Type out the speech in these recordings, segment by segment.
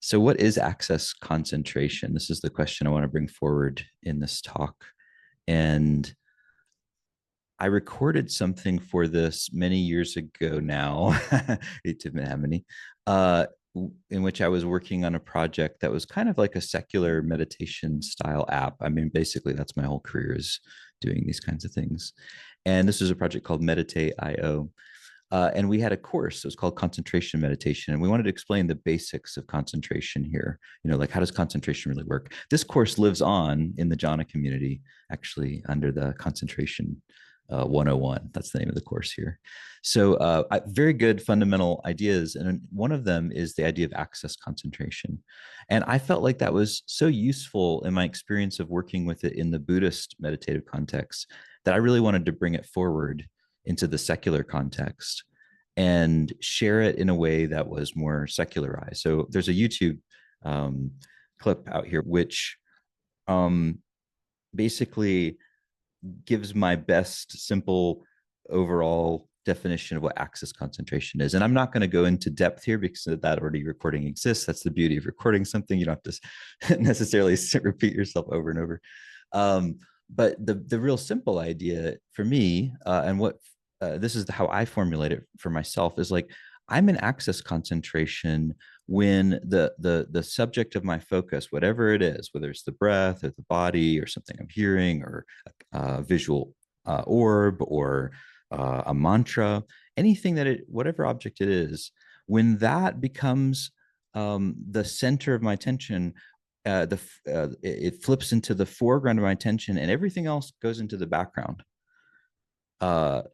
So, what is access concentration? This is the question I want to bring forward in this talk. And I recorded something for this many years ago now, it didn't have many, uh, in which I was working on a project that was kind of like a secular meditation style app. I mean, basically, that's my whole career is doing these kinds of things. And this was a project called Meditate.io. And we had a course. It was called concentration meditation. And we wanted to explain the basics of concentration here. You know, like how does concentration really work? This course lives on in the Janna community, actually, under the concentration 101. That's the name of the course here. So, very good fundamental ideas. And one of them is the idea of access concentration. And I felt like that was so useful in my experience of working with it in the Buddhist meditative context that I really wanted to bring it forward into the secular context and share it in a way that was more secularized. So there's a YouTube um, clip out here, which um, basically gives my best simple overall definition of what access concentration is. And I'm not going to go into depth here because that already recording exists. That's the beauty of recording something. You don't have to necessarily repeat yourself over and over. But the real simple idea for me, and what this is how I formulate it for myself, is like I'm in access concentration when the subject of my focus, whatever it is, whether it's the breath or the body or something I'm hearing or a visual orb or a mantra, anything that whatever object it is, when that becomes the center of my attention, it flips into the foreground of my attention, and everything else goes into the background.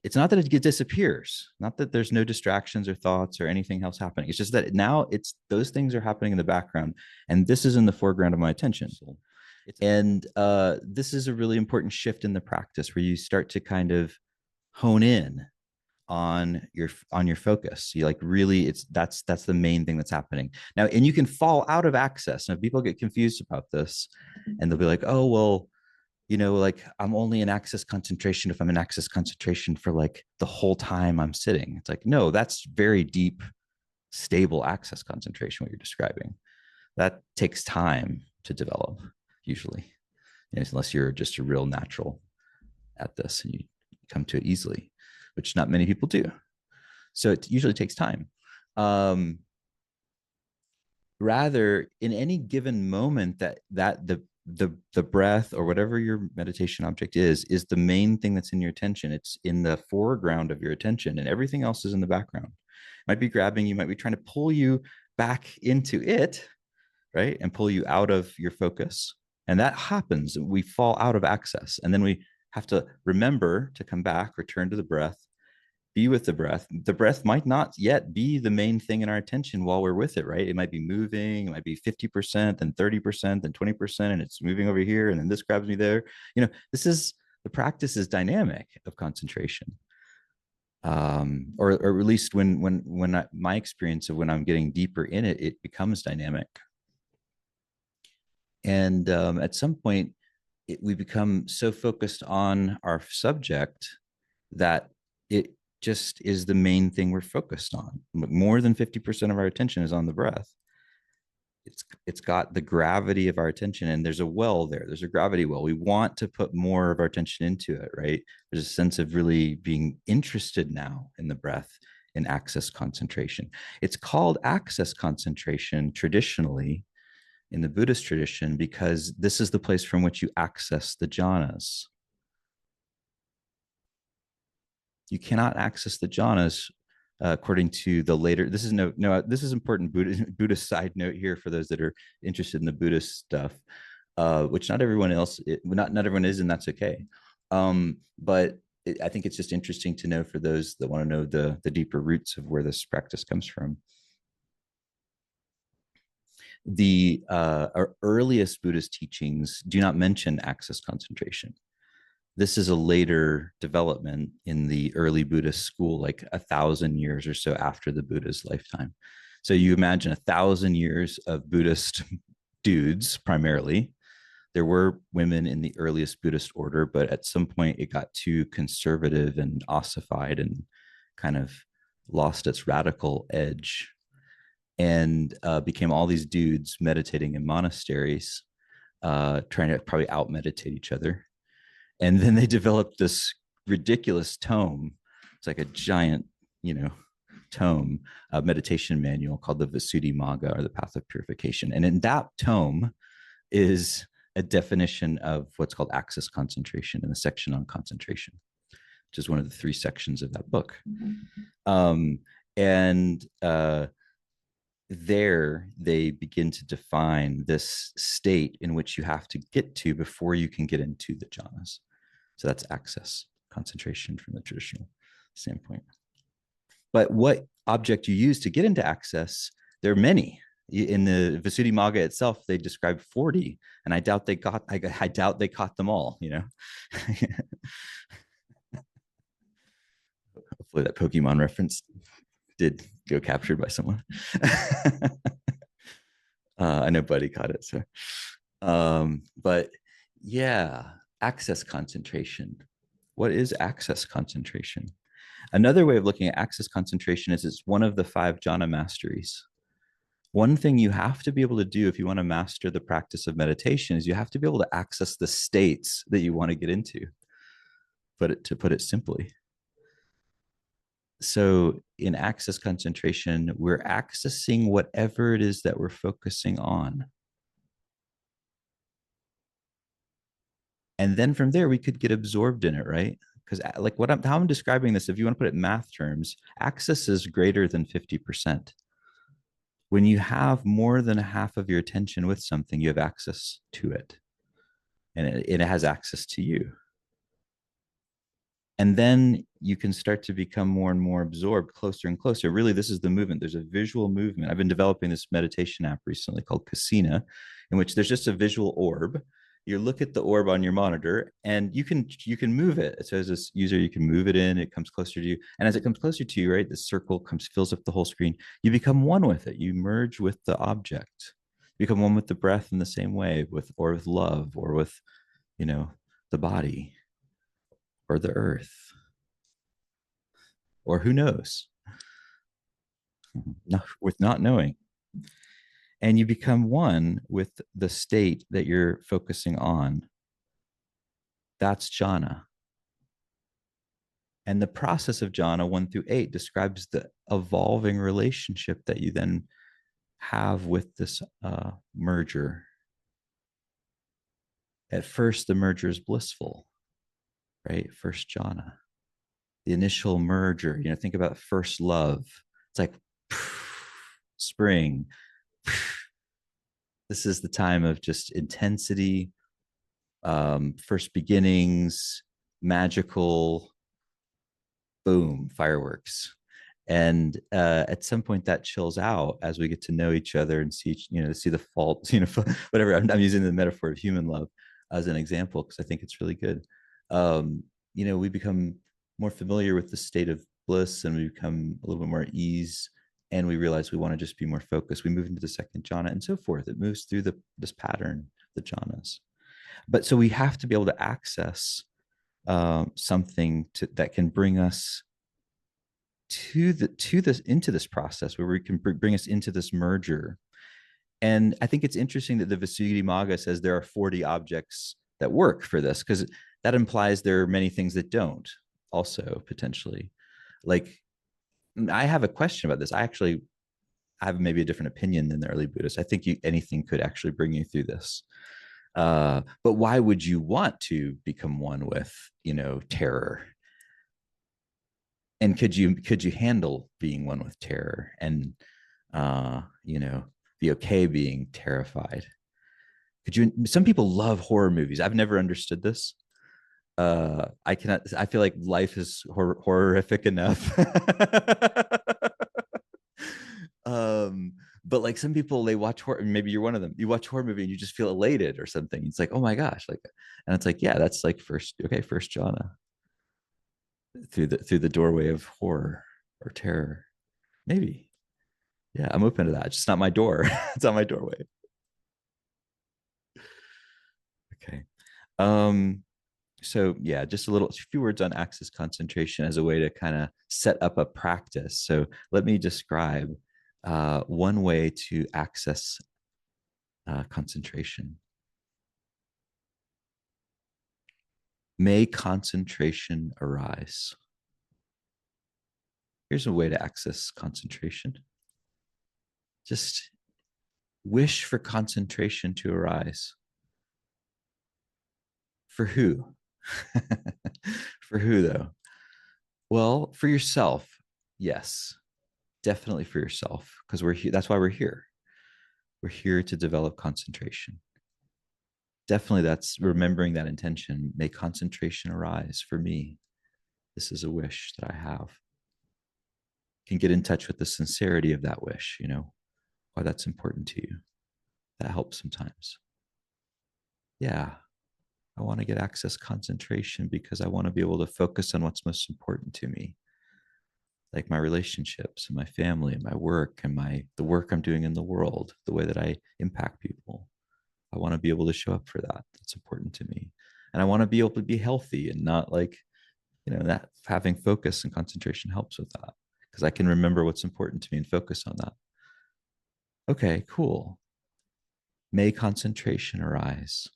It's not that it disappears, not that there's no distractions or thoughts or anything else happening. It's just that now it's those things are happening in the background, and this is in the foreground of my attention. And this is a really important shift in the practice where you start to kind of hone in on your focus. You like really, that's the main thing that's happening now. And you can fall out of access. Now people get confused about this, and they'll be like, oh well, like I'm only in access concentration if I'm in access concentration for like the whole time I'm sitting. It's like, no, that's very deep, stable access concentration, what you're describing. That takes time to develop, usually, unless you're just a real natural at this and you come to it easily, which not many people do. So it usually takes time. Rather, in any given moment, that the breath or whatever your meditation object is the main thing that's in your attention. It's in the foreground of your attention, and everything else is in the background. It might be grabbing you, might be trying to pull you back into it, right, and pull you out of your focus. And that happens. We fall out of access, and then we have to remember to come back, return to the breath, be with the breath. The breath might not yet be the main thing in our attention while we're with it, right? It might be moving, it might be 50% and 30% and 20%, and it's moving over here, and then this grabs me there. This is the practice is dynamic of concentration. Or at least my experience of when I'm getting deeper in it, it becomes dynamic. And at some point, we become so focused on our subject that it just is the main thing we're focused on. More than 50% of our attention is on the breath. It's got the gravity of our attention, and there's a well there. There's a gravity well. We want to put more of our attention into it, right? There's a sense of really being interested now in the breath, in access concentration. It's called access concentration traditionally in the Buddhist tradition because this is the place from which you access the jhanas. You cannot access the jhanas according to the later. This is this is important Buddhist side note here for those that are interested in the Buddhist stuff, which not everyone else, not everyone is, and that's okay. But I think it's just interesting to know for those that want to know the deeper roots of where this practice comes from. The earliest Buddhist teachings do not mention access concentration. This is a later development in the early Buddhist school, like 1,000 years or so after the Buddha's lifetime. So you imagine 1,000 years of Buddhist dudes, primarily. There were women in the earliest Buddhist order, but at some point it got too conservative and ossified and kind of lost its radical edge. and became all these dudes meditating in monasteries, trying to probably out meditate each other. And then they developed this ridiculous tome. It's like a giant, you know, tome, a meditation manual called the Visuddhimagga, or the Path of Purification. And in that tome is a definition of what's called access concentration in the section on concentration, which is one of the 3 sections of that book. And there they begin to define this state in which you have to get to before you can get into the jhanas. So that's access concentration from the traditional standpoint. But what object you use to get into access, there are many. In the Visuddhimagga itself, they describe 40, and I doubt they caught them all, you know. Hopefully that Pokemon reference did go captured by someone. I know Buddy caught it. So, but yeah, access concentration. What is access concentration? Another way of looking at access concentration is it's one of the 5 jhana masteries. One thing you have to be able to do if you want to master the practice of meditation is you have to be able to access the states that you want to get into. To put it simply. So in access concentration, we're accessing whatever it is that we're focusing on. And then from there, we could get absorbed in it, right? Because like how I'm describing this, if you want to put it in math terms, access is greater than 50%. When you have more than half of your attention with something, you have access to it. And it has access to you. And then you can start to become more and more absorbed, closer and closer. Really, this is the movement. There's a visual movement. I've been developing this meditation app recently called Kasina, in which there's just a visual orb. You look at the orb on your monitor, and you can move it. So as a user, you can move it in. It comes closer to you, and as it comes closer to you, right, the circle fills up the whole screen. You become one with it. You merge with the object. You become one with the breath in the same way, with love, or with, you know, the body, or the earth, or who knows, with not knowing. And you become one with the state that you're focusing on. That's jhana. And the process of jhana 1 through 8 describes the evolving relationship that you then have with this merger. At first, the merger is blissful, right? First jhana, the initial merger. You know, think about first love. It's like spring. This is the time of just intensity, first beginnings, magical, boom, fireworks. And at some point that chills out as we get to know each other and see the faults, whatever. I'm using the metaphor of human love as an example because I think it's really good. We become more familiar with the state of bliss, and we become a little bit more at ease, and we realize we want to just be more focused. We move into the second jhana and so forth. It moves through this pattern, the jhanas. But so we have to be able to access something that can bring us into this process where we can bring us into this merger. And I think it's interesting that the Visuddhimagga says there are 40 objects that work for this, because that implies there are many things that don't also potentially. Like, I have a question about this. I have maybe a different opinion than the early Buddhists. I think anything could actually bring you through this. But why would you want to become one with, terror? And could you handle being one with terror and, be okay being terrified? Some people love horror movies. I've never understood this. I feel like life is horrific enough. But like some people, they watch horror, maybe you're one of them. You watch horror movie and you just feel elated or something. It's like, oh my gosh, and it's like, yeah, that's like first jhana, through the doorway of horror or terror. Maybe. Yeah, I'm open to that. It's just not my door. It's not my doorway. Okay. So yeah, just a few words on access concentration as a way to kind of set up a practice. So let me describe one way to access concentration. May concentration arise. Here's a way to access concentration. Just wish for concentration to arise. For who? For who, though? Well, for yourself. Yes, definitely for yourself, because we're here. That's why we're here. We're here to develop concentration. Definitely, that's remembering that intention. May concentration arise for me. This is a wish that I have. Can get in touch with the sincerity of that wish, why that's important to you. That helps sometimes. Yeah, I want to get access concentration because I want to be able to focus on what's most important to me, like my relationships and my family and my work and the work I'm doing in the world, the way that I impact people. I want to be able to show up for that. That's important to me. And I want to be able to be healthy and not like, that having focus and concentration helps with that because I can remember what's important to me and focus on that. Okay, cool. May concentration arise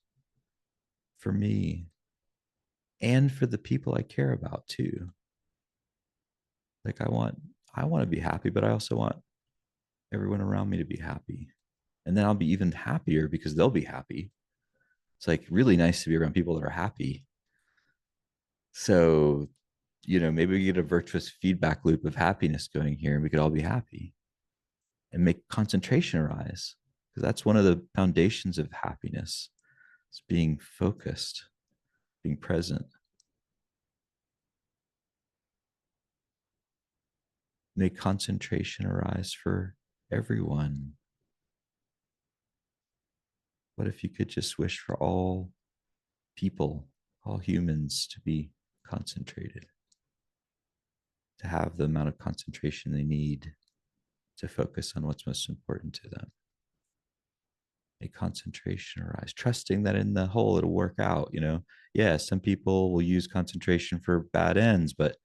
for me and for the people I care about too. Like I want to be happy, but I also want everyone around me to be happy. And then I'll be even happier because they'll be happy. It's like really nice to be around people that are happy. So, maybe we get a virtuous feedback loop of happiness going here and we could all be happy and make concentration arise. Because that's one of the foundations of happiness. It's being focused, being present. Make concentration arise for everyone. What if you could just wish for all people, all humans to be concentrated, to have the amount of concentration they need to focus on what's most important to them? Make concentration arise, trusting that in the whole it'll work out. Yeah, some people will use concentration for bad ends, but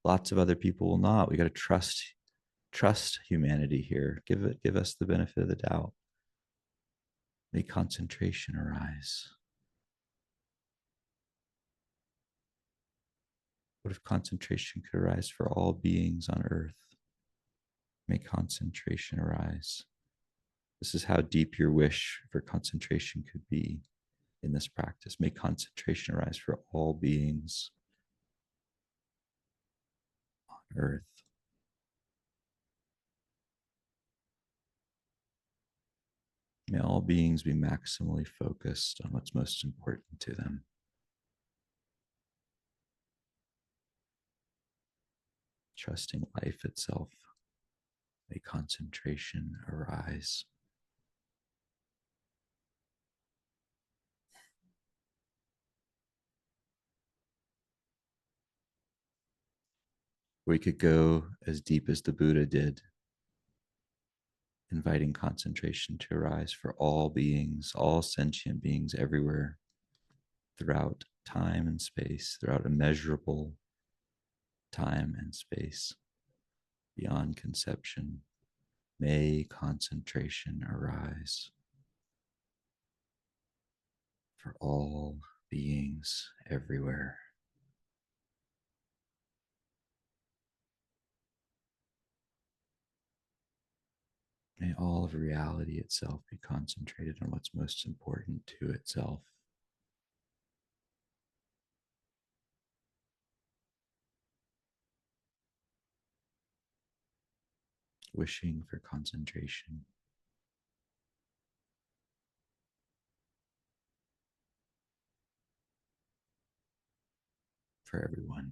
lots of other people will not. We got to trust humanity here. Give us the benefit of the doubt. May concentration arise. What if concentration could arise for all beings on earth? May concentration arise. This is how deep your wish for concentration could be in this practice. May concentration arise for all beings on earth. May all beings be maximally focused on what's most important to them. Trusting life itself. May concentration arise. We could go as deep as the Buddha did, inviting concentration to arise for all beings, all sentient beings everywhere, throughout time and space, throughout immeasurable time and space, beyond conception. May concentration arise for all beings everywhere. May all of reality itself be concentrated on what's most important to itself. Wishing for concentration. For everyone.